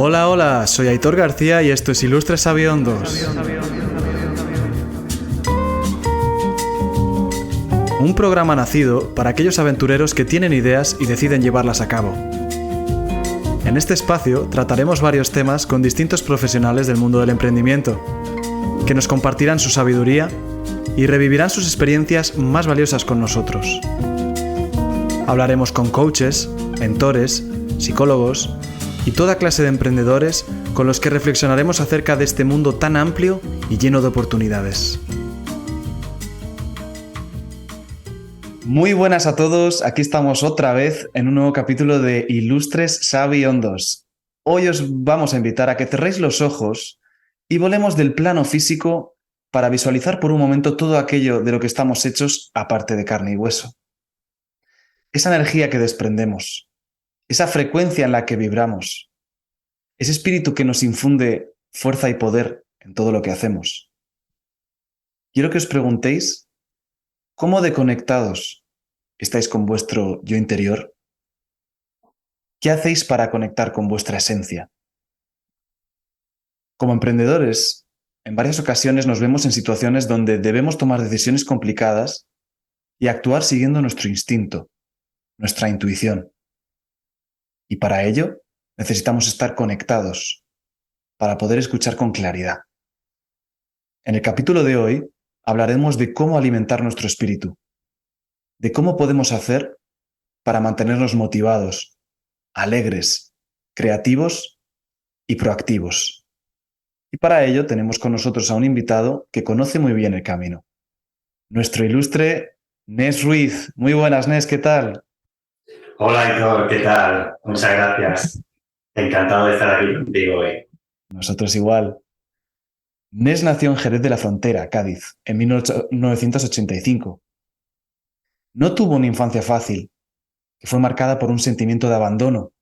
Hola, hola, soy Aitor García y esto es Ilustres Sabiondos. Un programa nacido para aquellos aventureros que tienen ideas y deciden llevarlas a cabo. En este espacio trataremos varios temas con distintos profesionales del mundo del emprendimiento, que nos compartirán su sabiduría y revivirán sus experiencias más valiosas con nosotros. Hablaremos con coaches, mentores, psicólogos y toda clase de emprendedores con los que reflexionaremos acerca de este mundo tan amplio y lleno de oportunidades. Muy buenas a todos, aquí estamos otra vez en un nuevo capítulo de Ilustres Sabiondos. Hoy os vamos a invitar a que cerréis los ojos y volemos del plano físico para visualizar por un momento todo aquello de lo que estamos hechos aparte de carne y hueso. Esa energía que desprendemos, esa frecuencia en la que vibramos, ese espíritu que nos infunde fuerza y poder en todo lo que hacemos. Quiero que os preguntéis, ¿cómo de conectados estáis con vuestro yo interior? ¿Qué hacéis para conectar con vuestra esencia? Como emprendedores, en varias ocasiones nos vemos en situaciones donde debemos tomar decisiones complicadas y actuar siguiendo nuestro instinto, nuestra intuición. Y para ello necesitamos estar conectados para poder escuchar con claridad. En el capítulo de hoy hablaremos de cómo alimentar nuestro espíritu, de cómo podemos hacer para mantenernos motivados, alegres, creativos y proactivos. Y para ello tenemos con nosotros a un invitado que conoce muy bien el camino. Nuestro ilustre Nes Ruiz. Muy buenas, Nes, ¿qué tal? Hola, Héctor, ¿qué tal? Muchas gracias. Encantado de estar aquí contigo hoy. Nosotros igual. Nes nació en Jerez de la Frontera, Cádiz, en 1985. No tuvo una infancia fácil, que fue marcada por un sentimiento de abandono.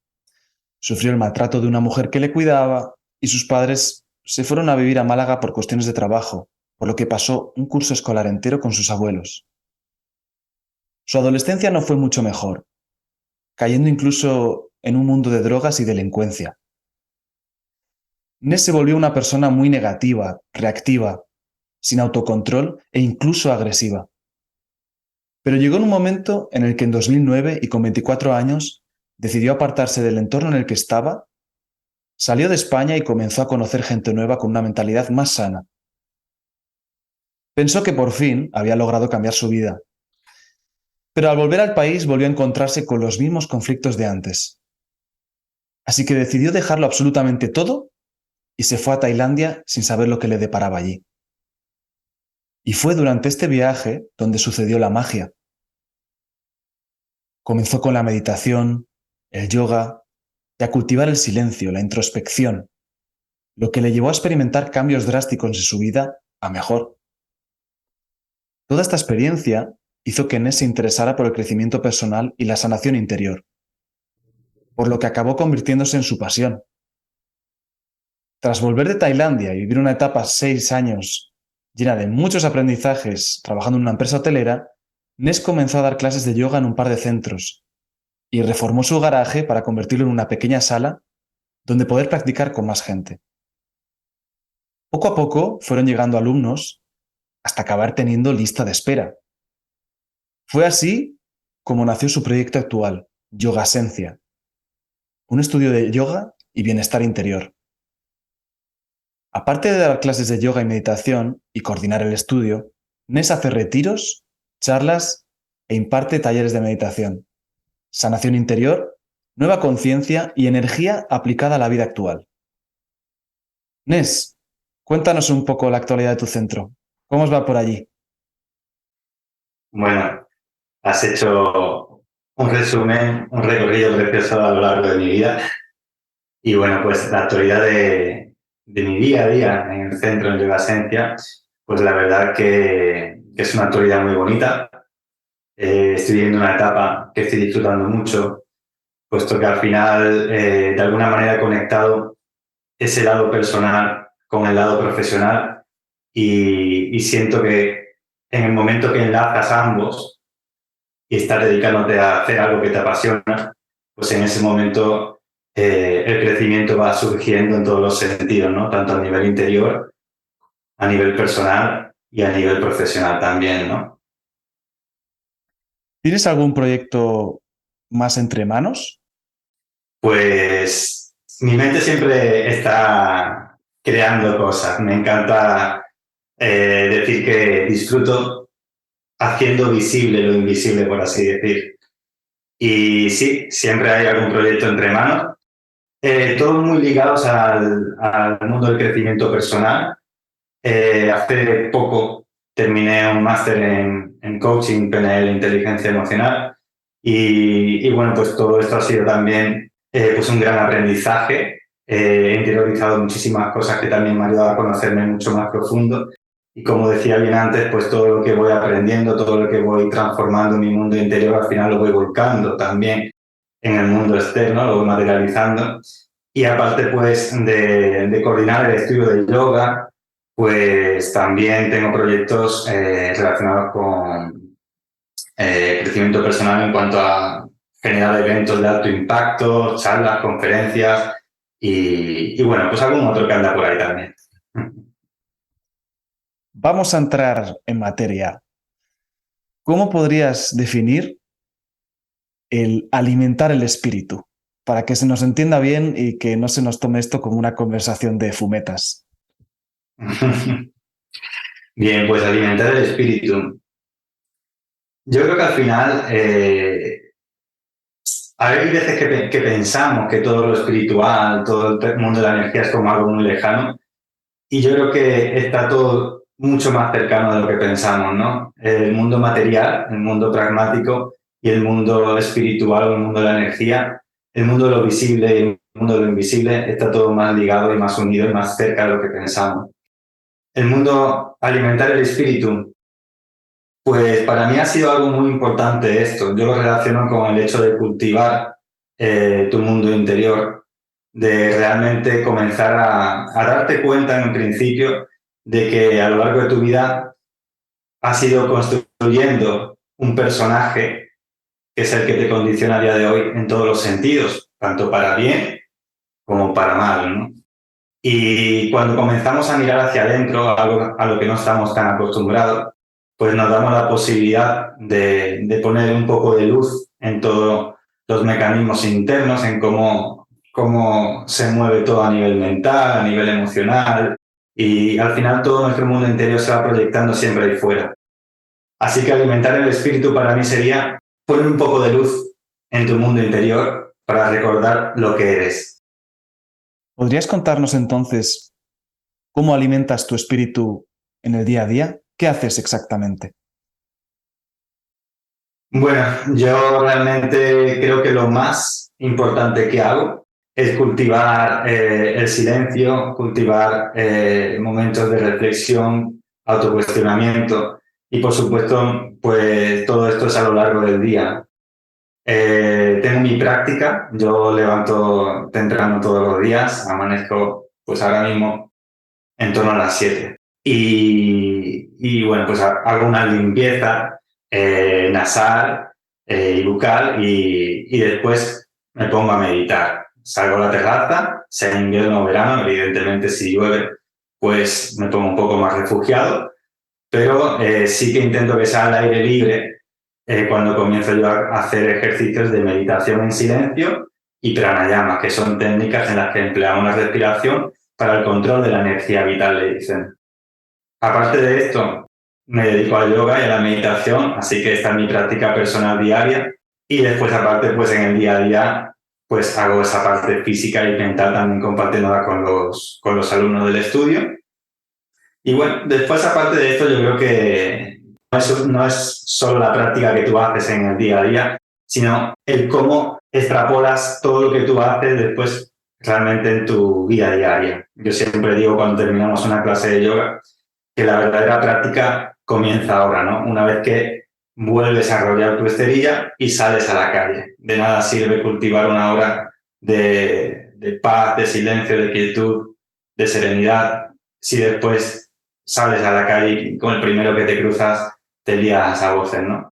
Sufrió el maltrato de una mujer que le cuidaba y sus padres se fueron a vivir a Málaga por cuestiones de trabajo, por lo que pasó un curso escolar entero con sus abuelos. Su adolescencia no fue mucho mejor, cayendo incluso en un mundo de drogas y delincuencia. Nes se volvió una persona muy negativa, reactiva, sin autocontrol e incluso agresiva. Pero llegó en un momento en el que en 2009 y con 24 años decidió apartarse del entorno en el que estaba, salió de España y comenzó a conocer gente nueva con una mentalidad más sana. Pensó que por fin había logrado cambiar su vida, pero al volver al país volvió a encontrarse con los mismos conflictos de antes. Así que decidió dejarlo absolutamente todo y se fue a Tailandia sin saber lo que le deparaba allí. Y fue durante este viaje donde sucedió la magia. Comenzó con la meditación, el yoga y a cultivar el silencio, la introspección, lo que le llevó a experimentar cambios drásticos en su vida a mejor. Toda esta experiencia hizo que Nes se interesara por el crecimiento personal y la sanación interior, por lo que acabó convirtiéndose en su pasión. Tras volver de Tailandia y vivir una etapa 6 años llena de muchos aprendizajes trabajando en una empresa hotelera, Nes comenzó a dar clases de yoga en un par de centros y reformó su garaje para convertirlo en una pequeña sala donde poder practicar con más gente. Poco a poco fueron llegando alumnos hasta acabar teniendo lista de espera. Fue así como nació su proyecto actual, Yogasencia, un estudio de yoga y bienestar interior. Aparte de dar clases de yoga y meditación y coordinar el estudio, Nes hace retiros, charlas e imparte talleres de meditación, sanación interior, nueva conciencia y energía aplicada a la vida actual. Nes, cuéntanos un poco la actualidad de tu centro. ¿Cómo os va por allí? Bueno, has hecho un resumen, un recorrido precioso a lo largo de mi vida. Y bueno, pues la actualidad de mi día a día en el centro, en Yogasencia, pues la verdad que es una actualidad muy bonita. Estoy viviendo una etapa que estoy disfrutando mucho, puesto que al final, de alguna manera, he conectado ese lado personal con el lado profesional y siento que en el momento que enlazas ambos y estás dedicándote a hacer algo que te apasiona, pues en ese momento el crecimiento va surgiendo en todos los sentidos, ¿no? Tanto a nivel interior, a nivel personal y a nivel profesional también, ¿no? ¿Tienes algún proyecto más entre manos? Pues mi mente siempre está creando cosas. Me encanta decir que disfruto haciendo visible lo invisible, por así decir. Y sí, siempre hay algún proyecto entre manos, todos muy ligados al mundo del crecimiento personal. Hace poco terminé un máster en coaching, PNL, inteligencia emocional, y bueno, pues todo esto ha sido también pues un gran aprendizaje. He interiorizado muchísimas cosas que también me han ayudado a conocerme mucho más profundo. Y como decía bien antes, pues todo lo que voy aprendiendo, todo lo que voy transformando en mi mundo interior, al final lo voy volcando también en el mundo externo, lo voy materializando. Y aparte, pues, de coordinar el estudio de yoga, pues también tengo proyectos relacionados con crecimiento personal en cuanto a generar eventos de alto impacto, charlas, conferencias y bueno, pues algún otro que anda por ahí también. Vamos a entrar en materia. ¿Cómo podrías definir el alimentar el espíritu? Para que se nos entienda bien y que no se nos tome esto como una conversación de fumetas. Bien, pues alimentar el espíritu. Yo creo que al final hay veces que pensamos que todo lo espiritual, todo el mundo de la energía es como algo muy lejano, y yo creo que está todo mucho más cercano de lo que pensamos, ¿no? El mundo material, el mundo pragmático y el mundo espiritual, el mundo de la energía, el mundo de lo visible y el mundo de lo invisible está todo más ligado y más unido y más cerca de lo que pensamos. El mundo alimentar el espíritu, pues para mí ha sido algo muy importante esto. Yo lo relaciono con el hecho de cultivar tu mundo interior, de realmente comenzar a darte cuenta en un principio de que a lo largo de tu vida has ido construyendo un personaje que es el que te condiciona a día de hoy en todos los sentidos, tanto para bien como para mal, ¿no? Y cuando comenzamos a mirar hacia adentro, algo a lo que no estamos tan acostumbrados, pues nos damos la posibilidad de poner un poco de luz en todos los mecanismos internos, en cómo se mueve todo a nivel mental, a nivel emocional, y al final todo nuestro mundo interior se va proyectando siempre ahí fuera. Así que alimentar el espíritu para mí sería poner un poco de luz en tu mundo interior para recordar lo que eres. ¿Podrías contarnos entonces cómo alimentas tu espíritu en el día a día? ¿Qué haces exactamente? Bueno, yo realmente creo que lo más importante que hago es cultivar el silencio, cultivar momentos de reflexión, autocuestionamiento y por supuesto, pues todo esto es a lo largo del día. Tengo mi práctica, yo levanto temprano todos los días, amanezco pues ahora mismo en torno a las 7. Y bueno, pues hago una limpieza nasal y bucal y después me pongo a meditar. Salgo a la terraza, sea invierno o verano, evidentemente si llueve, pues me pongo un poco más refugiado, pero sí que intento que sea al aire libre cuando comienzo yo a hacer ejercicios de meditación en silencio y pranayama, que son técnicas en las que empleamos la respiración para el control de la energía vital, le dicen. Aparte de esto, me dedico al yoga y a la meditación, así que esta es mi práctica personal diaria. Y después, aparte, pues en el día a día, pues hago esa parte física y mental también compartiéndola con los alumnos del estudio. Y bueno, después, aparte de esto, yo creo que no es solo la práctica que tú haces en el día a día, sino el cómo extrapolas todo lo que tú haces después realmente en tu vida diaria. Yo siempre digo cuando terminamos una clase de yoga que la verdadera práctica comienza ahora, ¿no? Una vez que vuelves a rodear tu esterilla y sales a la calle. De nada sirve cultivar una hora de paz, de silencio, de quietud, de serenidad, si después sales a la calle y con el primero que te cruzas te lías a voces, ¿no?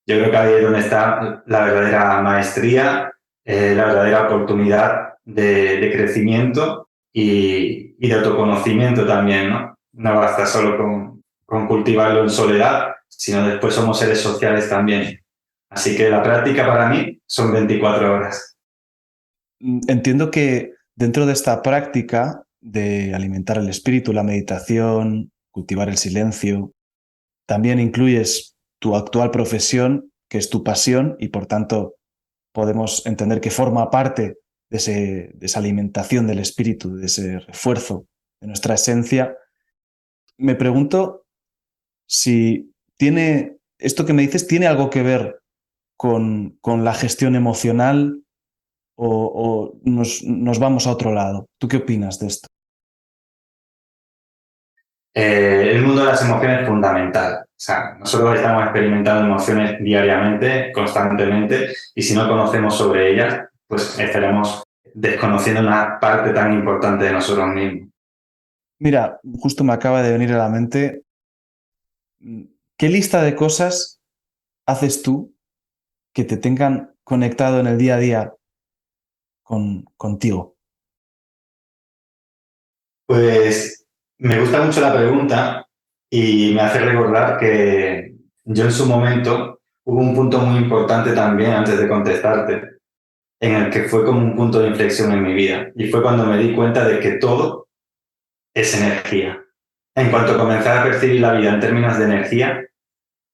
Yo creo que ahí es donde está la verdadera maestría, la verdadera oportunidad de crecimiento y de autoconocimiento también, ¿no? No basta solo con cultivarlo en soledad, sino después somos seres sociales también. Así que la práctica para mí son 24 horas. Entiendo que dentro de esta práctica de alimentar el espíritu, la meditación, cultivar el silencio, también incluyes tu actual profesión, que es tu pasión, y por tanto podemos entender que forma parte de esa alimentación del espíritu, de ese refuerzo de nuestra esencia. Me pregunto si esto que me dices tiene algo que ver con la gestión emocional o nos vamos a otro lado. ¿Tú qué opinas de esto? El mundo de las emociones es fundamental. O sea, nosotros estamos experimentando emociones diariamente, constantemente, y si no conocemos sobre ellas, pues estaremos desconociendo una parte tan importante de nosotros mismos. Mira, justo me acaba de venir a la mente, ¿qué lista de cosas haces tú que te tengan conectado en el día a día contigo? Pues me gusta mucho la pregunta y me hace recordar que yo en su momento hubo un punto muy importante también antes de contestarte, en el que fue como un punto de inflexión en mi vida. Y fue cuando me di cuenta de que todo es energía. En cuanto comencé a percibir la vida en términos de energía,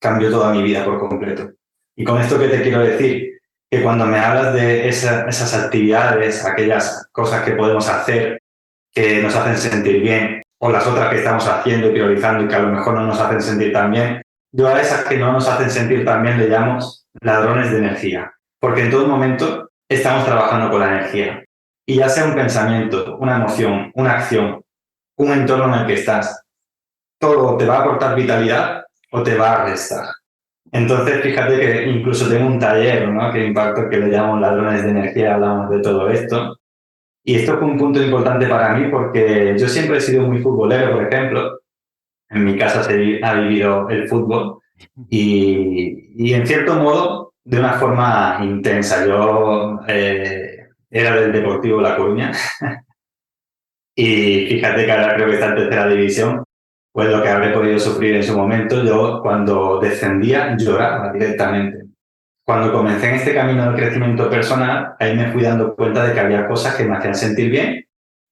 cambió toda mi vida por completo. ¿Y con esto qué te quiero decir? Que cuando me hablas de esas actividades, aquellas cosas que podemos hacer que nos hacen sentir bien, o las otras que estamos haciendo y priorizando y que a lo mejor no nos hacen sentir tan bien, yo a esas que no nos hacen sentir tan bien le llamo ladrones de energía. Porque en todo momento estamos trabajando con la energía. Y ya sea un pensamiento, una emoción, una acción, un entorno en el que estás, todo te va a aportar vitalidad o te va a restar. Entonces, fíjate que incluso tengo un taller, ¿no?, que imparto, que le llamo ladrones de energía, hablamos de todo esto. Y esto fue un punto importante para mí porque yo siempre he sido muy futbolero, por ejemplo. En mi casa se ha vivido el fútbol y en cierto modo, de una forma intensa. Yo era del Deportivo La Coruña y fíjate que ahora creo que está en tercera división, pues lo que habré podido sufrir en su momento. Yo cuando descendía lloraba directamente. Cuando comencé en este camino del crecimiento personal, ahí me fui dando cuenta de que había cosas que me hacían sentir bien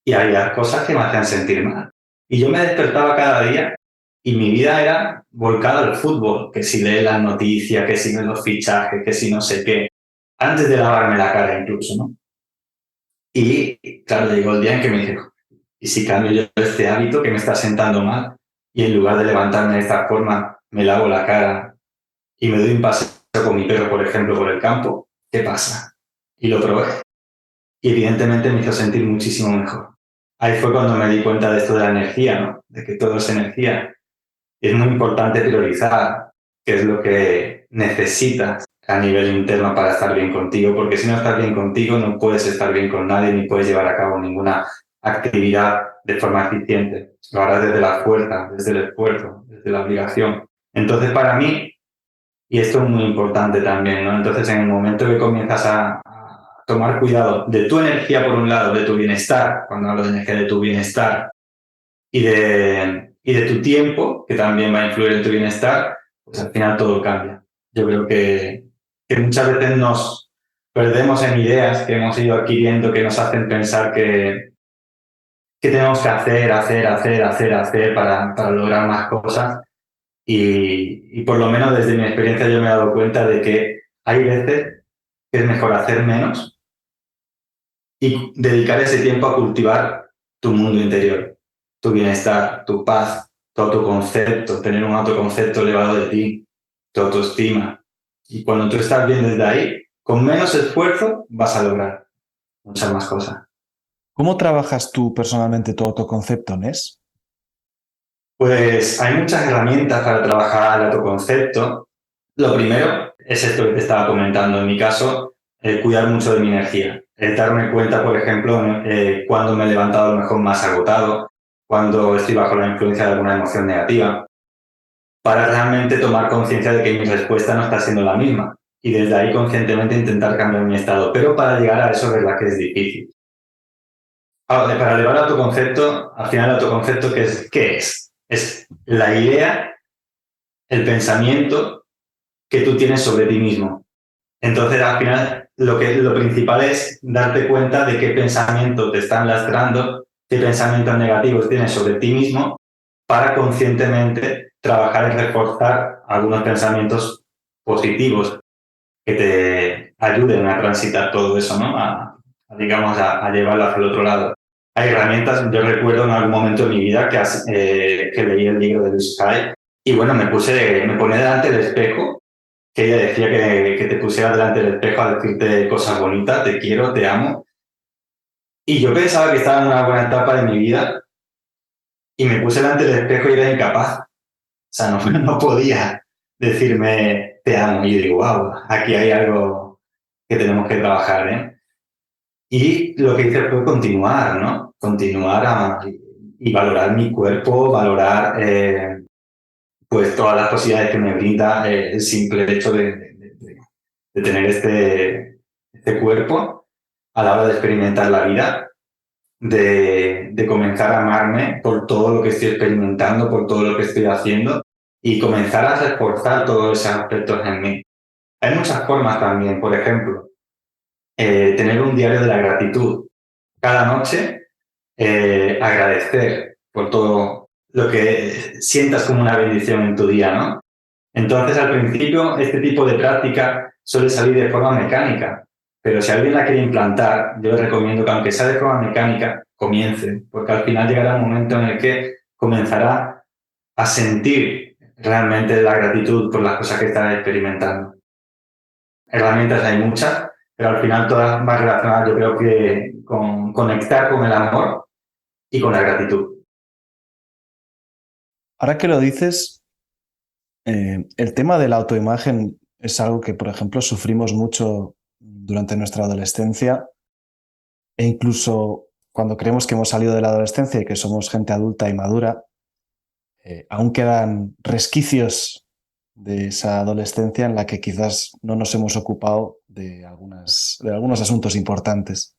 y había cosas que me hacían sentir mal. Y yo me despertaba cada día y mi vida era volcada al fútbol, que si lees las noticias, que si ves los fichajes, que si no sé qué, antes de lavarme la cara incluso, ¿no? Y claro, llegó el día en que me dije, ¿y si cambio yo este hábito que me está sentando mal? Y en lugar de levantarme de esta forma, me lavo la cara y me doy un paseo con mi perro, por ejemplo, por el campo, ¿qué pasa? Y lo probé. Y evidentemente me hizo sentir muchísimo mejor. Ahí fue cuando me di cuenta de esto de la energía, ¿no? De que todo es energía. Y es muy importante priorizar qué es lo que necesitas a nivel interno para estar bien contigo, porque si no estás bien contigo no puedes estar bien con nadie ni puedes llevar a cabo ninguna actividad de forma eficiente. Lo harás desde la fuerza, desde el esfuerzo, desde la obligación. Entonces, para mí, y esto es muy importante también, ¿no? Entonces, en el momento que comienzas a tomar cuidado de tu energía, por un lado, de tu bienestar, cuando hablo de energía, de tu bienestar, y de tu tiempo, que también va a influir en tu bienestar, pues al final todo cambia. Yo creo que muchas veces nos perdemos en ideas que hemos ido adquiriendo que nos hacen pensar que tenemos que hacer para lograr más cosas. Y por lo menos desde mi experiencia yo me he dado cuenta de que hay veces que es mejor hacer menos y dedicar ese tiempo a cultivar tu mundo interior, tu bienestar, tu paz, tu autoconcepto, tener un autoconcepto elevado de ti, tu autoestima. Y cuando tú estás bien desde ahí, con menos esfuerzo vas a lograr muchas más cosas. ¿Cómo trabajas tú personalmente tu autoconcepto, Nes? Pues hay muchas herramientas para trabajar el autoconcepto. Lo primero es esto que te estaba comentando. En mi caso, cuidar mucho de mi energía. Darme cuenta, por ejemplo, cuando me he levantado a lo mejor más agotado, cuando estoy bajo la influencia de alguna emoción negativa, para realmente tomar conciencia de que mi respuesta no está siendo la misma. Y desde ahí conscientemente intentar cambiar mi estado. Pero para llegar a eso es verdad que es difícil. Para elevar el autoconcepto, al final el autoconcepto, ¿qué es? Es la idea, el pensamiento que tú tienes sobre ti mismo. Entonces, al final, lo principal es darte cuenta de qué pensamiento te están lastrando, qué pensamientos negativos tienes sobre ti mismo, para conscientemente trabajar en reforzar algunos pensamientos positivos que te ayuden a transitar todo eso, ¿no? Digamos, a llevarlo hacia el otro lado. Hay herramientas, yo recuerdo en algún momento de mi vida que leí el libro de Luis Hay y bueno, me ponía delante del espejo, que ella decía que te pusieras delante del espejo a decirte cosas bonitas, te quiero, te amo. Y yo pensaba que estaba en una buena etapa de mi vida y me puse delante del espejo y era incapaz. O sea, no podía decirme te amo. Y yo digo, wow, aquí hay algo que tenemos que trabajar, ¿eh? Y lo que hice fue continuar, ¿no? Y valorar mi cuerpo, valorar pues todas las posibilidades que me brinda el simple hecho de tener este cuerpo a la hora de experimentar la vida, de comenzar a amarme por todo lo que estoy experimentando, por todo lo que estoy haciendo y comenzar a reforzar todos esos aspectos en mí. Hay muchas formas también, por ejemplo, tener un diario de la gratitud. Cada noche agradecer por todo lo que sientas como una bendición en tu día, ¿no? Entonces, al principio, este tipo de práctica suele salir de forma mecánica, pero si alguien la quiere implantar, yo le recomiendo que, aunque sea de forma mecánica, comience, porque al final llegará un momento en el que comenzará a sentir realmente la gratitud por las cosas que está experimentando. Herramientas hay muchas, pero al final todas van relacionadas, yo creo que con conectar con el amor y con la gratitud. Ahora que lo dices, el tema de la autoimagen es algo que, por ejemplo, sufrimos mucho durante nuestra adolescencia e incluso cuando creemos que hemos salido de la adolescencia y que somos gente adulta y madura, aún quedan resquicios de esa adolescencia en la que quizás no nos hemos ocupado de algunos asuntos importantes.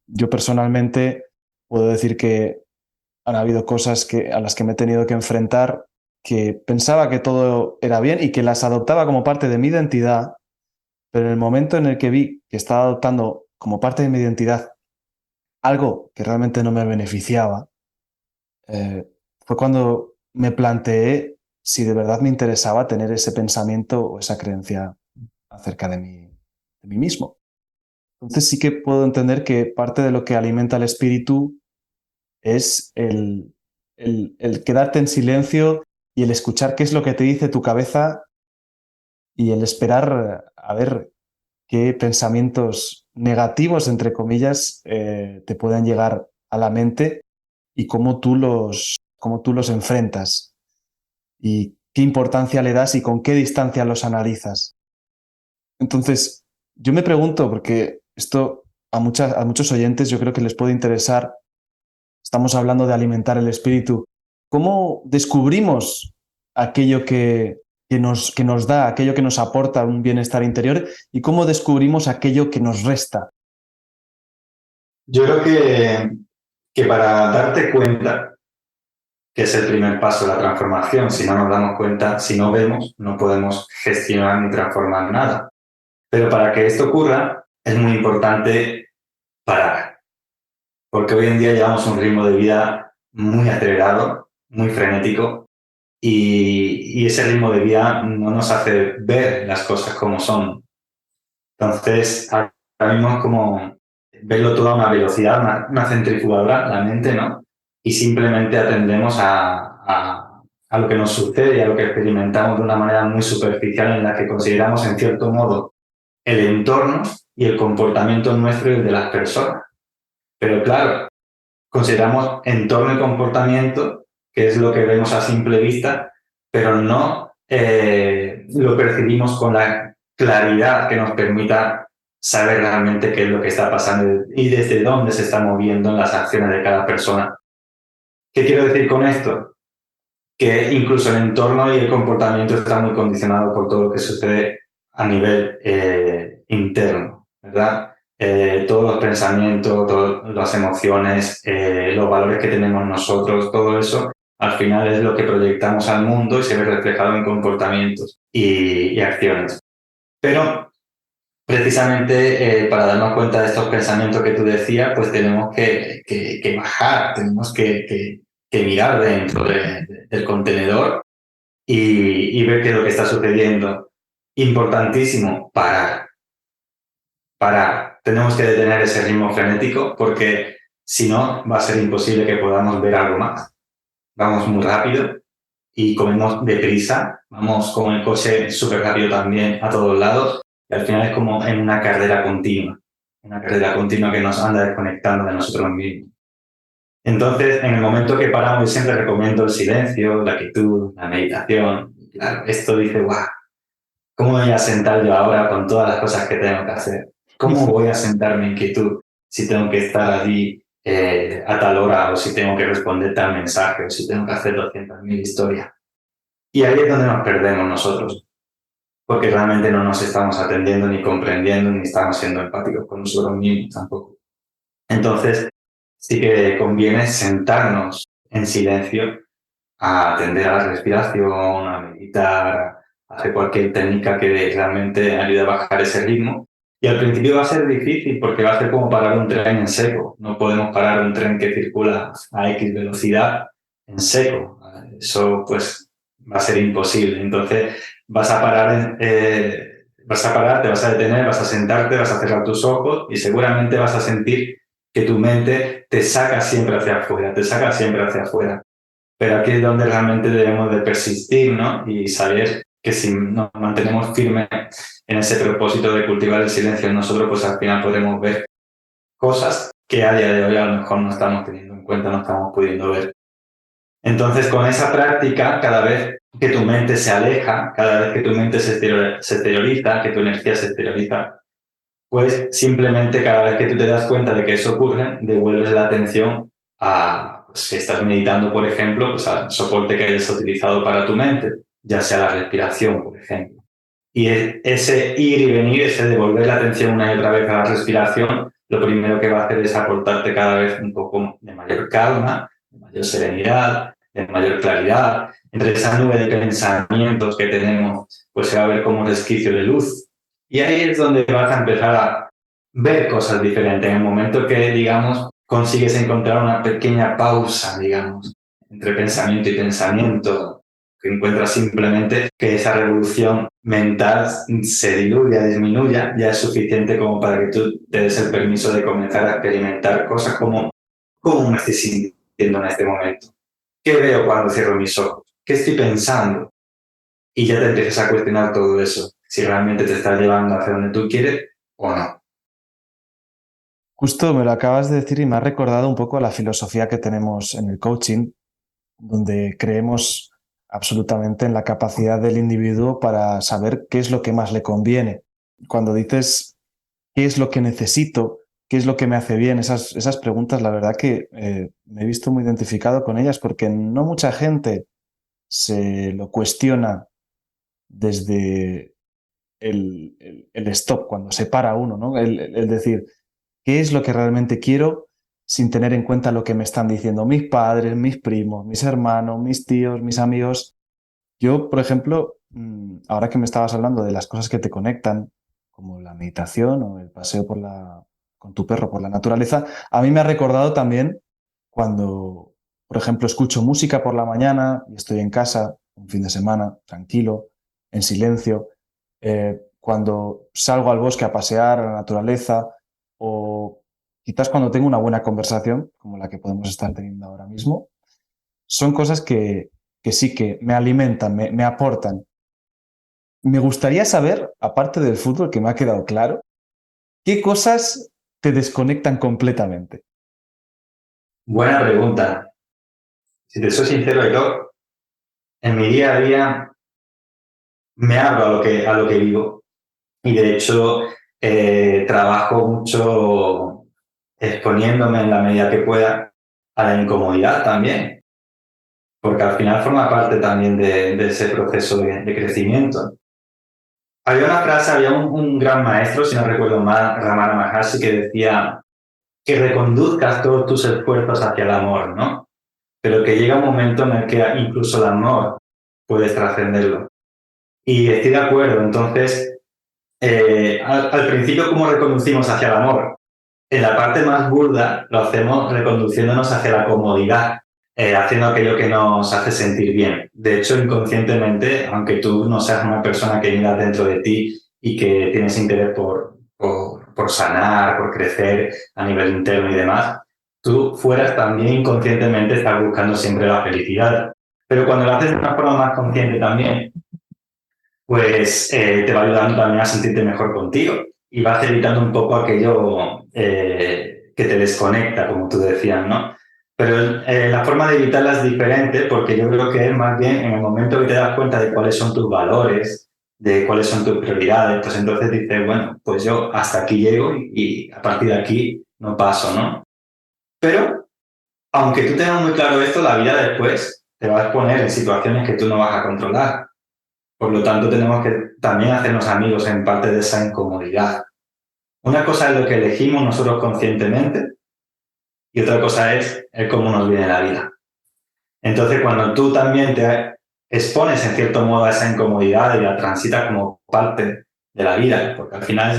Yo personalmente puedo decir que han habido cosas a las que me he tenido que enfrentar, que pensaba que todo era bien y que las adoptaba como parte de mi identidad, pero en el momento en el que vi que estaba adoptando como parte de mi identidad algo que realmente no me beneficiaba, fue cuando me planteé si de verdad me interesaba tener ese pensamiento o esa creencia acerca de mí mismo. Entonces sí que puedo entender que parte de lo que alimenta el espíritu es el quedarte en silencio y el escuchar qué es lo que te dice tu cabeza y el esperar a ver qué pensamientos negativos, entre comillas, te pueden llegar a la mente y cómo tú los enfrentas y qué importancia le das y con qué distancia los analizas. Entonces, yo me pregunto, porque esto a muchos oyentes yo creo que les puede interesar. Estamos hablando de alimentar el espíritu. ¿Cómo descubrimos aquello que nos da, aquello que nos aporta un bienestar interior y cómo descubrimos aquello que nos resta? Yo creo que para darte cuenta, que es el primer paso de la transformación, si no nos damos cuenta, si no vemos, no podemos gestionar ni transformar nada. Pero para que esto ocurra, es muy importante parar. Porque hoy en día llevamos un ritmo de vida muy acelerado, muy frenético, y ese ritmo de vida no nos hace ver las cosas como son. Entonces, ahora mismo es como verlo todo a una velocidad, una centrifugadora, la mente, ¿no? Y simplemente atendemos a lo que nos sucede y a lo que experimentamos de una manera muy superficial en la que consideramos, en cierto modo, el entorno y el comportamiento nuestro y el de las personas. Pero claro, consideramos entorno y comportamiento, que es lo que vemos a simple vista, pero no lo percibimos con la claridad que nos permita saber realmente qué es lo que está pasando y desde dónde se están moviendo las acciones de cada persona. ¿Qué quiero decir con esto? Que incluso el entorno y el comportamiento está muy condicionado por todo lo que sucede a nivel interno, ¿verdad? todos los pensamientos, todas las emociones, los valores que tenemos nosotros, todo eso, al final es lo que proyectamos al mundo y se ve reflejado en comportamientos y acciones. Pero precisamente para darnos cuenta de estos pensamientos que tú decías, pues tenemos que bajar, tenemos que mirar dentro del contenedor y ver qué es lo que está sucediendo. Importantísimo, parar. Parar. Tenemos que detener ese ritmo frenético porque si no va a ser imposible que podamos ver algo más. Vamos muy rápido y comemos deprisa, vamos con el coche súper rápido también a todos lados y al final es como en una carrera continua que nos anda desconectando de nosotros mismos. Entonces, en el momento que paramos, yo siempre recomiendo el silencio, la quietud, la meditación. Claro, esto dice, guau, ¿cómo me voy a sentar yo ahora con todas las cosas que tengo que hacer? ¿Cómo voy a sentarme en quietud si tengo que estar allí a tal hora o si tengo que responder tal mensaje o si tengo que hacer 200.000 historias? Y ahí es donde nos perdemos nosotros, porque realmente no nos estamos atendiendo ni comprendiendo ni estamos siendo empáticos con nosotros mismos tampoco. Entonces, sí que conviene sentarnos en silencio a atender a la respiración, a meditar, a hacer cualquier técnica que realmente ayude a bajar ese ritmo. Y al principio va a ser difícil porque va a ser como parar un tren en seco. No podemos parar un tren que circula a X velocidad en seco. Eso pues va a ser imposible. Entonces vas a parar, te vas a detener, vas a sentarte, vas a cerrar tus ojos y seguramente vas a sentir que tu mente te saca siempre hacia afuera, te saca siempre hacia afuera. Pero aquí es donde realmente debemos de persistir, ¿no? Y saber que si nos mantenemos firmes en ese propósito de cultivar el silencio en nosotros, pues al final podremos ver cosas que a día de hoy a lo mejor no estamos teniendo en cuenta, no estamos pudiendo ver. Entonces, con esa práctica, cada vez que tu mente se aleja, cada vez que tu mente se exterioriza, que tu energía se exterioriza, pues simplemente cada vez que tú te das cuenta de que eso ocurre, devuelves la atención a, pues, si estás meditando, por ejemplo, pues al soporte que hayas utilizado para tu mente, ya sea la respiración, por ejemplo. Y ese ir y venir, ese devolver la atención una y otra vez a la respiración, lo primero que va a hacer es aportarte cada vez un poco de mayor calma, de mayor serenidad, de mayor claridad. Entre esa nube de pensamientos que tenemos, pues se va a ver como un resquicio de luz. Y ahí es donde vas a empezar a ver cosas diferentes. En el momento que, digamos, consigues encontrar una pequeña pausa, digamos, entre pensamiento y pensamiento, que encuentras simplemente que esa revolución mental se diluya, disminuya, ya es suficiente como para que tú te des el permiso de comenzar a experimentar cosas como ¿cómo me estoy sintiendo en este momento? ¿Qué veo cuando cierro mis ojos? ¿Qué estoy pensando? Y ya te empiezas a cuestionar todo eso, si realmente te estás llevando hacia donde tú quieres o no. Justo me lo acabas de decir y me ha recordado un poco la filosofía que tenemos en el coaching, donde creemos absolutamente en la capacidad del individuo para saber qué es lo que más le conviene. Cuando dices qué es lo que necesito, qué es lo que me hace bien, esas preguntas, la verdad que me he visto muy identificado con ellas porque no mucha gente se lo cuestiona desde el stop, cuando se para uno, ¿no? El decir, ¿qué es lo que realmente quiero sin tener en cuenta lo que me están diciendo mis padres, mis primos, mis hermanos, mis tíos, mis amigos? Yo, por ejemplo, ahora que me estabas hablando de las cosas que te conectan, como la meditación o el paseo con tu perro por la naturaleza, a mí me ha recordado también cuando, por ejemplo, escucho música por la mañana y estoy en casa, un fin de semana, tranquilo, en silencio, cuando salgo al bosque a pasear a la naturaleza o quizás cuando tengo una buena conversación, como la que podemos estar teniendo ahora mismo, son cosas que sí que me alimentan, me aportan. Me gustaría saber, aparte del fútbol, que me ha quedado claro, ¿qué cosas te desconectan completamente? Buena pregunta. Si te soy sincero, Héctor, en mi día a día me abro a lo que vivo y de hecho trabajo mucho exponiéndome en la medida que pueda a la incomodidad también, porque al final forma parte también de ese proceso de crecimiento. Había una frase, había un gran maestro, si no recuerdo mal, Ramana Maharshi, que decía que reconduzcas todos tus esfuerzos hacia el amor, ¿no? Pero que llega un momento en el que incluso el amor puedes trascenderlo. Y estoy de acuerdo, entonces, al principio, ¿cómo reconducimos hacia el amor? En la parte más burda lo hacemos reconduciéndonos hacia la comodidad, haciendo aquello que nos hace sentir bien. De hecho, inconscientemente, aunque tú no seas una persona que mira dentro de ti y que tienes interés por sanar, por crecer a nivel interno y demás, tú fueras también inconscientemente estás buscando siempre la felicidad. Pero cuando lo haces de una forma más consciente también, pues te va ayudando también a sentirte mejor contigo y vas evitando un poco aquello que te desconecta, como tú decías, ¿no? Pero la forma de evitarla es diferente porque yo creo que es más bien en el momento que te das cuenta de cuáles son tus valores, de cuáles son tus prioridades, pues entonces dices, bueno, pues yo hasta aquí llego y a partir de aquí no paso, ¿no? Pero aunque tú tengas muy claro esto, la vida después te va a exponer en situaciones que tú no vas a controlar. Por lo tanto, tenemos que también hacernos amigos en parte de esa incomodidad. Una cosa es lo que elegimos nosotros conscientemente y otra cosa es el cómo nos viene la vida. Entonces, cuando tú también te expones en cierto modo a esa incomodidad y la transitas como parte de la vida, porque al final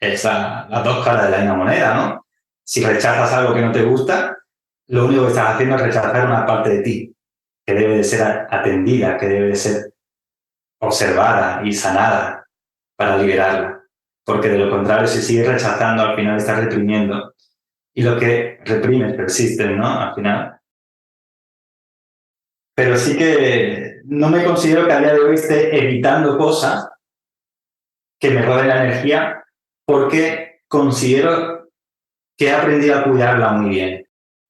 es las dos caras de la misma moneda, ¿no? Si rechazas algo que no te gusta, lo único que estás haciendo es rechazar una parte de ti, que debe de ser atendida, que debe de ser observada y sanada para liberarla. Porque de lo contrario, si sigues rechazando, al final estás reprimiendo. Y lo que reprimes persiste, ¿no? Al final. Pero sí que no me considero que a día de hoy esté evitando cosas que me roben la energía porque considero que he aprendido a cuidarla muy bien.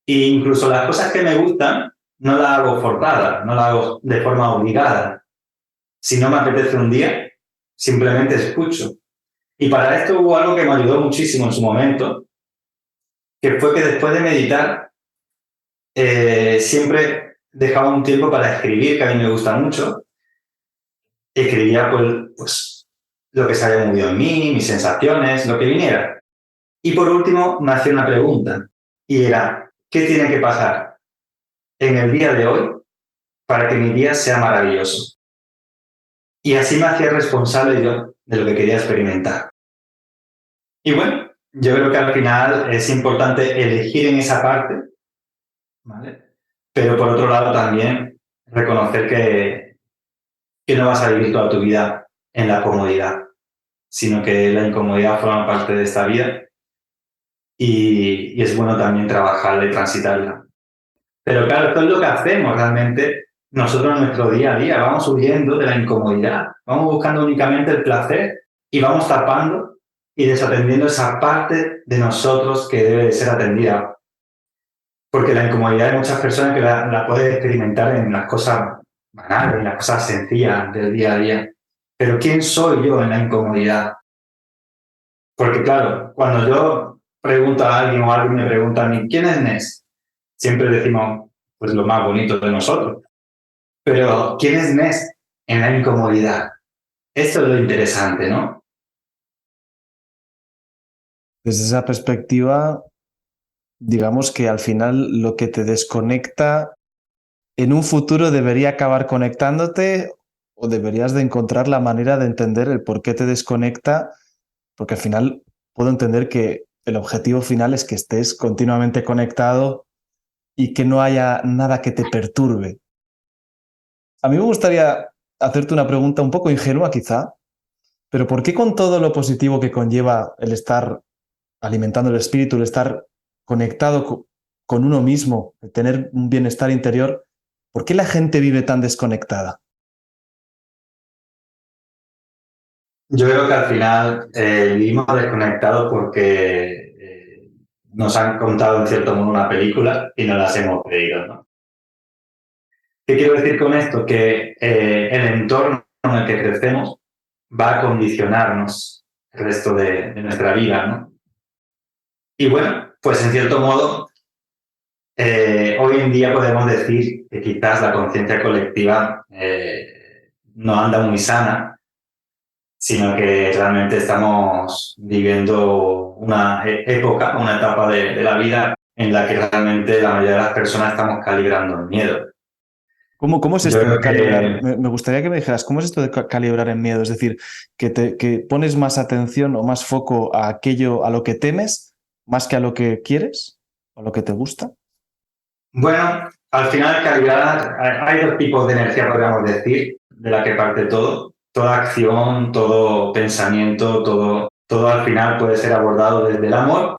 E incluso las cosas que me gustan no las hago forzadas, no las hago de forma obligada. Si no me apetece un día, simplemente escucho. Y para esto hubo algo que me ayudó muchísimo en su momento, que fue que después de meditar, siempre dejaba un tiempo para escribir, que a mí me gusta mucho. Escribía pues lo que se había movido en mí, mis sensaciones, lo que viniera. Y por último, me hacía una pregunta, y era, ¿qué tiene que pasar en el día de hoy para que mi día sea maravilloso? Y así me hacía responsable yo de lo que quería experimentar. Y bueno, yo creo que al final es importante elegir en esa parte, ¿vale? Pero por otro lado también reconocer que no vas a vivir toda tu vida en la comodidad, sino que la incomodidad forma parte de esta vida y es bueno también trabajar y transitarla. Pero claro, esto es lo que hacemos realmente nosotros en nuestro día a día. Vamos huyendo de la incomodidad, vamos buscando únicamente el placer y vamos tapando y desatendiendo esa parte de nosotros que debe de ser atendida. Porque la incomodidad hay muchas personas que la pueden experimentar en las cosas banales, en las cosas sencillas del día a día. Pero ¿quién soy yo en la incomodidad? Porque claro, cuando yo pregunto a alguien o alguien me pregunta a mí, ¿quién es Nes? Siempre decimos, pues lo más bonito de nosotros. Pero ¿quién es Nes en la incomodidad? Esto es lo interesante, ¿no? Desde esa perspectiva, digamos que al final lo que te desconecta en un futuro debería acabar conectándote o deberías de encontrar la manera de entender el por qué te desconecta, porque al final puedo entender que el objetivo final es que estés continuamente conectado y que no haya nada que te perturbe. A mí me gustaría hacerte una pregunta un poco ingenua quizá, pero ¿por qué con todo lo positivo que conlleva el estar alimentando el espíritu, el estar conectado con uno mismo, el tener un bienestar interior, ¿por qué la gente vive tan desconectada? Yo creo que al final vivimos desconectados porque nos han contado en cierto modo una película y no las hemos creído, ¿no? ¿Qué quiero decir con esto? Que el entorno en el que crecemos va a condicionarnos el resto de nuestra vida, ¿no? Y bueno, pues en cierto modo, hoy en día podemos decir que quizás la conciencia colectiva no anda muy sana sino que realmente estamos viviendo una época, una etapa de la vida en la que realmente la mayoría de las personas estamos calibrando el miedo. ¿Cómo es Yo esto de creo calibrar? que, Me gustaría que me dijeras, ¿cómo es esto de calibrar en miedo? Es decir, que pones más atención o más foco a aquello a lo que temes, más que a lo que quieres, o a lo que te gusta. bueno, al final calibrar, hay dos tipos de energía, podríamos decir, de la que parte todo. Toda acción, todo pensamiento, todo al final puede ser abordado desde el amor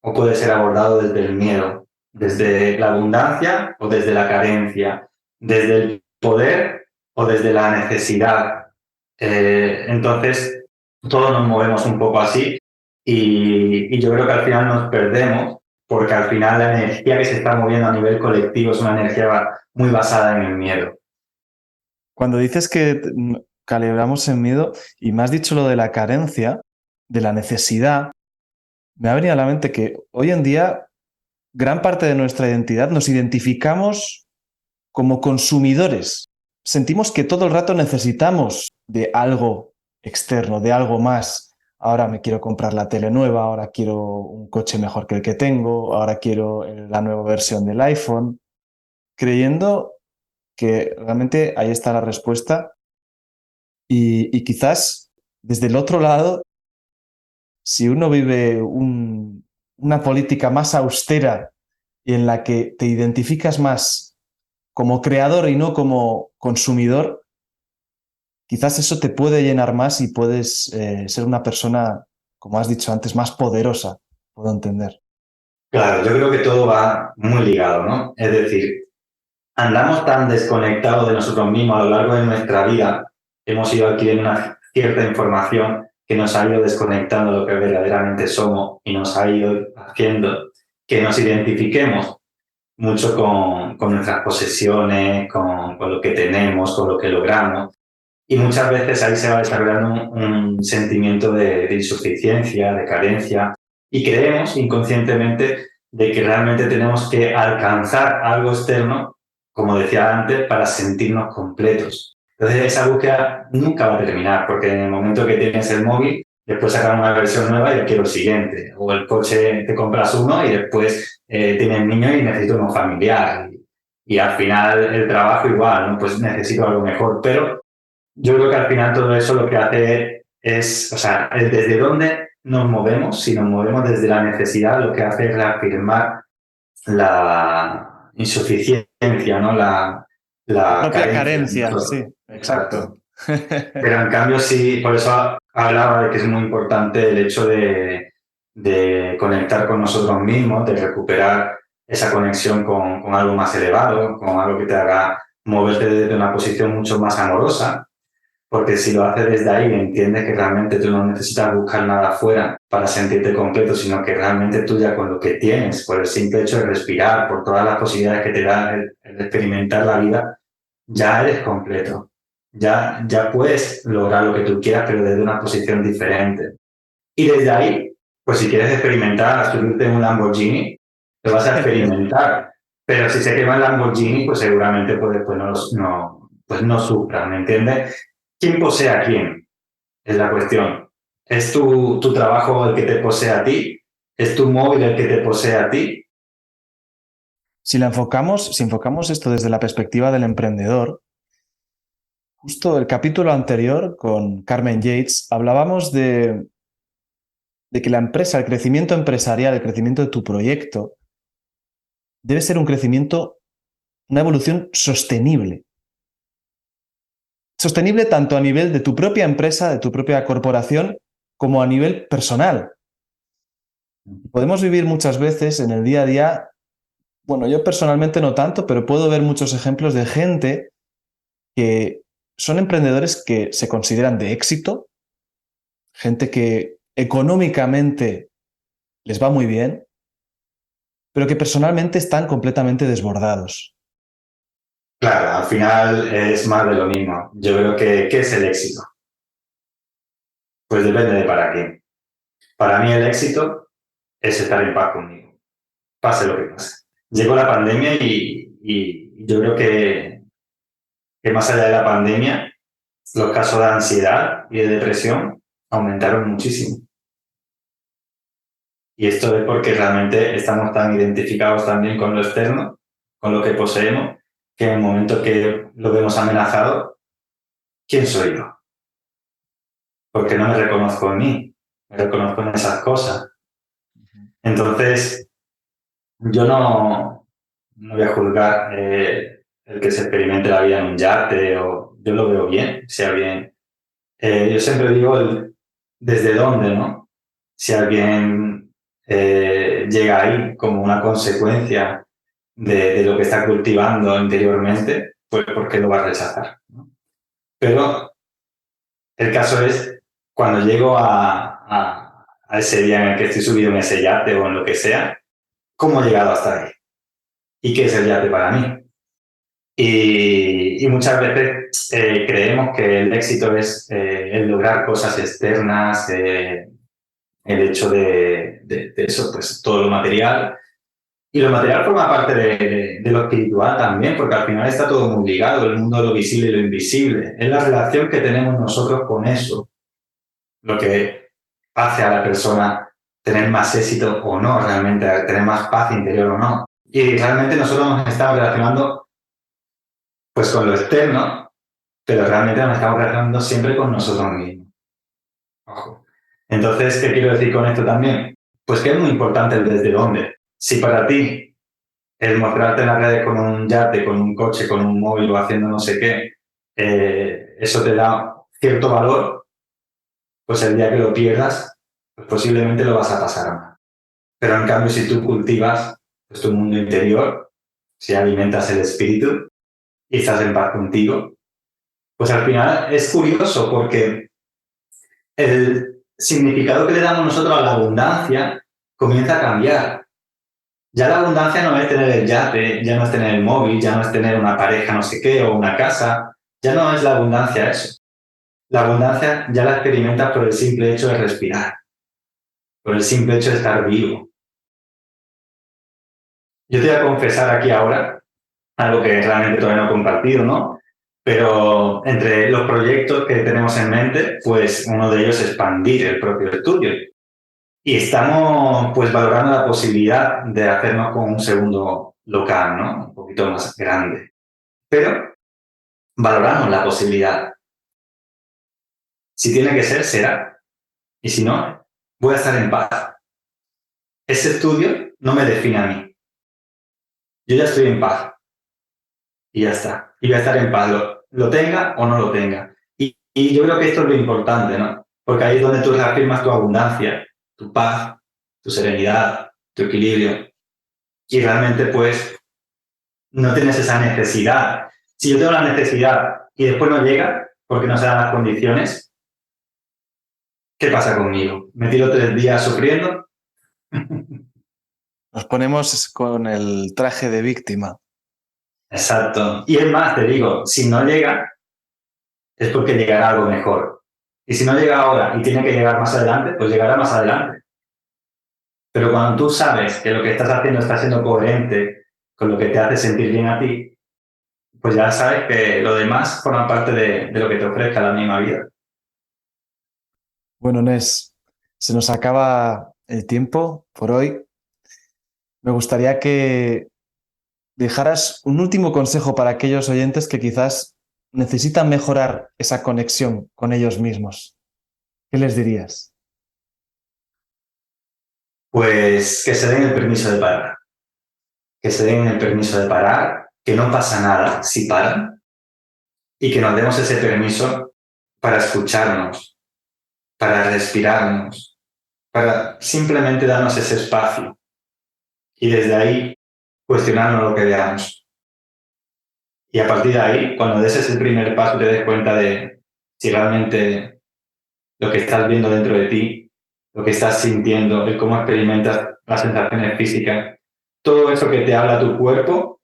o puede ser abordado desde el miedo, desde la abundancia o desde la carencia, desde el poder o desde la necesidad. Entonces, todos nos movemos un poco así y yo creo que al final nos perdemos porque al final la energía que se está moviendo a nivel colectivo es una energía muy basada en el miedo. Cuando dices que calibramos en miedo y me has dicho lo de la carencia, de la necesidad, me ha venido a la mente que hoy en día gran parte de nuestra identidad nos identificamos como consumidores. Sentimos que todo el rato necesitamos de algo externo, de algo más. Ahora me quiero comprar la tele nueva, ahora quiero un coche mejor que el que tengo, ahora quiero la nueva versión del iPhone, creyendo que realmente ahí está la respuesta y quizás desde el otro lado, si uno vive una política más austera y en la que te identificas más como creador y no como consumidor, quizás eso te puede llenar más y puedes ser una persona, como has dicho antes, más poderosa, puedo entender. Claro, yo creo que todo va muy ligado, ¿no? Es decir, andamos tan desconectados de nosotros mismos a lo largo de nuestra vida, hemos ido adquiriendo una cierta información que nos ha ido desconectando de lo que verdaderamente somos y nos ha ido haciendo que nos identifiquemos mucho con nuestras posesiones, con lo que tenemos, con lo que logramos. Y muchas veces ahí se va desarrollando un sentimiento de insuficiencia, de carencia, y creemos inconscientemente de que realmente tenemos que alcanzar algo externo, como decía antes, para sentirnos completos. Entonces esa búsqueda nunca va a terminar, porque en el momento que tienes el móvil, después sacan una versión nueva y yo quiero el siguiente. O el coche, te compras uno y después tienes niños y necesito uno familiar. Y al final el trabajo igual, ¿no? Pues necesito algo mejor, pero yo creo que al final todo eso lo que hace es, o sea, desde dónde nos movemos, si nos movemos desde la necesidad, lo que hace es reafirmar la insuficiencia, ¿no? La La propia carencia de carencia, sí, nosotros. exacto. Exacto. Pero en cambio sí, por eso hablaba de que es muy importante el hecho de conectar con nosotros mismos, de recuperar esa conexión con algo más elevado, con algo que te haga moverte desde una posición mucho más amorosa, porque si lo haces desde ahí, entiendes que realmente tú no necesitas buscar nada afuera para sentirte completo, sino que realmente tú ya con lo que tienes, por el simple hecho de respirar, por todas las posibilidades que te da el experimentar la vida, ya eres completo. Ya puedes lograr lo que tú quieras, pero desde una posición diferente. Y desde ahí, pues si quieres experimentar, a subirte en un Lamborghini, te vas a experimentar. Pero si se quema el Lamborghini, pues seguramente pues no sufras, ¿me entiendes? ¿Quién posee a quién? Es la cuestión. ¿Es tu trabajo el que te posee a ti? ¿Es tu móvil el que te posee a ti? Si enfocamos esto desde la perspectiva del emprendedor, justo el capítulo anterior con Carmen Yates hablábamos de que la empresa, el crecimiento empresarial, el crecimiento de tu proyecto, debe ser un crecimiento, una evolución sostenible. Sostenible tanto a nivel de tu propia empresa, de tu propia corporación, como a nivel personal. Podemos vivir muchas veces en el día a día, bueno, yo personalmente no tanto, pero puedo ver muchos ejemplos de gente que son emprendedores que se consideran de éxito, gente que económicamente les va muy bien, pero que personalmente están completamente desbordados. Claro, al final es más de lo mismo. Yo creo que ¿qué es el éxito? Pues depende de para quién. Para mí el éxito es estar en paz conmigo, pase lo que pase. Llegó la pandemia y yo creo que más allá de la pandemia, los casos de ansiedad y de depresión aumentaron muchísimo. Y esto es porque realmente estamos tan identificados también con lo externo, con lo que poseemos, que en el momento que lo vemos amenazado, ¿quién soy yo? Porque no me reconozco en mí, me reconozco en esas cosas. Entonces, yo no voy a juzgar el que se experimente la vida en un yate, o yo lo veo bien, sea bien. Yo siempre digo desde dónde, ¿no? Si alguien llega ahí como una consecuencia de lo que está cultivando interiormente, pues ¿por qué lo va a rechazar, ¿no? Pero el caso es cuando llego a ese día en el que estoy subido en ese yate o en lo que sea, ¿cómo he llegado hasta ahí? ¿Y qué es el yate para mí? Y muchas veces creemos que el éxito es el lograr cosas externas, el hecho de eso, pues todo lo material. Y lo material forma parte de lo espiritual también, porque al final está todo muy ligado, el mundo de lo visible y lo invisible. Es la relación que tenemos nosotros con eso lo que hace a la persona tener más éxito o no, realmente, tener más paz interior o no. Y realmente nosotros nos estamos relacionando pues con lo externo, pero realmente nos estamos relacionando siempre con nosotros mismos. Ojo. Entonces, ¿qué quiero decir con esto también? Pues que es muy importante el desde dónde. Si para ti el mostrarte en las redes con un yate, con un coche, con un móvil o haciendo no sé qué, eso te da cierto valor, pues el día que lo pierdas, pues posiblemente lo vas a pasar mal. Pero en cambio, si tú cultivas pues, tu mundo interior, si alimentas el espíritu y estás en paz contigo, pues al final es curioso porque el significado que le damos nosotros a la abundancia comienza a cambiar. Ya la abundancia no es tener el yate, ya no es tener el móvil, ya no es tener una pareja no sé qué o una casa, ya no es la abundancia eso. La abundancia ya la experimentas por el simple hecho de respirar, por el simple hecho de estar vivo. Yo te voy a confesar aquí ahora algo que realmente todavía no he compartido, ¿no? Pero entre los proyectos que tenemos en mente, pues uno de ellos es expandir el propio estudio. Y estamos pues valorando la posibilidad de hacernos con un segundo local, ¿no? Un poquito más grande. Pero valoramos la posibilidad. Si tiene que ser, será. Y si no, voy a estar en paz. Ese estudio no me define a mí. Yo ya estoy en paz. Y ya está. Y voy a estar en paz, lo tenga o no lo tenga. Y yo creo que esto es lo importante, ¿no? Porque ahí es donde tú reafirmas tu abundancia, tu paz, tu serenidad, tu equilibrio. Y realmente, pues, no tienes esa necesidad. Si yo tengo la necesidad y después no llega porque no se dan las condiciones, ¿qué pasa conmigo? ¿Me tiro 3 días sufriendo? Nos ponemos con el traje de víctima. Exacto. Y es más, te digo, si no llega, es porque llegará algo mejor. Y si no llega ahora y tiene que llegar más adelante, pues llegará más adelante. Pero cuando tú sabes que lo que estás haciendo está siendo coherente con lo que te hace sentir bien a ti, pues ya sabes que lo demás forma parte de lo que te ofrezca la misma vida. Bueno, Nes, se nos acaba el tiempo por hoy. Me gustaría que dejaras un último consejo para aquellos oyentes que quizás necesitan mejorar esa conexión con ellos mismos. ¿Qué les dirías? Pues que se den el permiso de parar. Que se den el permiso de parar, que no pasa nada si paran y que nos demos ese permiso para escucharnos, para respirarnos, para simplemente darnos ese espacio y desde ahí cuestionarnos lo que veamos. Y a partir de ahí, cuando des ese primer paso, te des cuenta de si realmente lo que estás viendo dentro de ti, lo que estás sintiendo, el cómo experimentas las sensaciones físicas, todo eso que te habla tu cuerpo,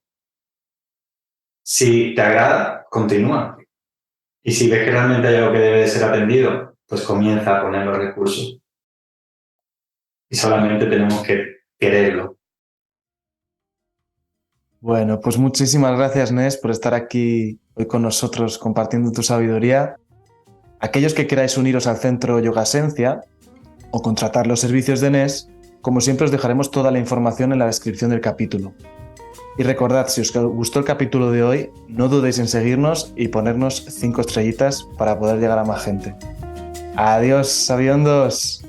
si te agrada, continúa. Y si ves que realmente hay algo que debe de ser atendido, pues comienza a poner los recursos. Y solamente tenemos que quererlo. Bueno, pues muchísimas gracias, Nes, por estar aquí hoy con nosotros compartiendo tu sabiduría. Aquellos que queráis uniros al centro Yoga Esencia o contratar los servicios de Nes, como siempre os dejaremos toda la información en la descripción del capítulo. Y recordad, si os gustó el capítulo de hoy, no dudéis en seguirnos y ponernos 5 estrellitas para poder llegar a más gente. Adiós, sabiondos.